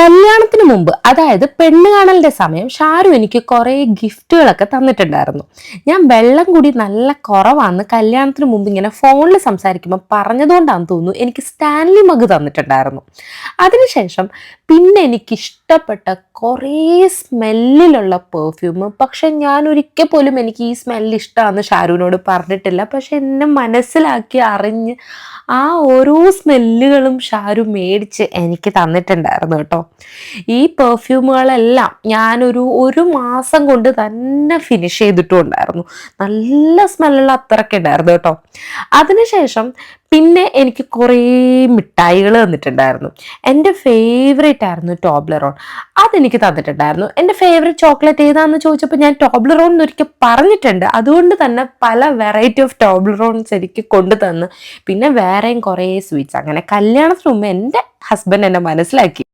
കല്യാണത്തിന് മുമ്പ്, അതായത് പെണ്ണ് കാണലിന്റെ സമയം, ഷാരു എനിക്ക് കുറേ ഗിഫ്റ്റുകളൊക്കെ തന്നിട്ടുണ്ടായിരുന്നു. ഞാൻ വെള്ളം കൂടി നല്ല കുറവാന്ന് കല്യാണത്തിന് മുമ്പ് ഇങ്ങനെ ഫോണിൽ സംസാരിക്കുമ്പോൾ പറഞ്ഞതുകൊണ്ടാണെന്ന് തോന്നുന്നു എനിക്ക് സ്റ്റാൻലി മഗ് തന്നിട്ടുണ്ടായിരുന്നു. അതിനുശേഷം പിന്നെ എനിക്ക് ഇഷ്ടപ്പെട്ട കുറേ സ്മെല്ലിലുള്ള പെർഫ്യൂം, പക്ഷെ ഞാൻ ഒരിക്കൽ പോലും എനിക്ക് ഈ സ്മെല്ല് ഇഷ്ടമാണെന്ന് ഷാരുവിനോട് പറഞ്ഞിട്ടില്ല. പക്ഷെ എന്നെ മനസ്സിലാക്കി അറിഞ്ഞ് ആ ഓരോ സ്മെല്ലുകളും ഷാരു മേടിച്ച് എനിക്ക് തന്നിട്ടുണ്ടായിരുന്നു കേട്ടോ. ഈ പെർഫ്യൂമുകളെല്ലാം ഞാനൊരു ഒരു മാസം കൊണ്ട് തന്നെ ഫിനിഷ് ചെയ്തിട്ടുണ്ടായിരുന്നു. നല്ല സ്മെല്ലുള്ള അത്രയ്ക്ക് ഉണ്ടായിരുന്നു കേട്ടോ. അതിനുശേഷം പിന്നെ എനിക്ക് കുറേ മിഠായികൾ തന്നിട്ടുണ്ടായിരുന്നു. എൻ്റെ ഫേവറേറ്റ് ആയിരുന്നു ടോബ്ലറോൺ. അതെനിക്ക് തന്നിട്ടുണ്ടായിരുന്നു. എൻ്റെ ഫേവറേറ്റ് ചോക്ലേറ്റ് ഏതാണെന്ന് ചോദിച്ചപ്പോൾ ഞാൻ ടോബ്ലറോൺ എന്നൊരിക്കൽ പറഞ്ഞിട്ടുണ്ട്. അതുകൊണ്ട് തന്നെ പല വെറൈറ്റി ഓഫ് ടോബ്ലറോൺസ് എനിക്ക് കൊണ്ടു തന്ന്. പിന്നെ വേറെയും കുറേ സ്വീറ്റ്സ്. അങ്ങനെ കല്യാണത്തിന് മുമ്പ് എൻ്റെ ഹസ്ബൻഡ് എന്നെ മനസ്സിലാക്കി.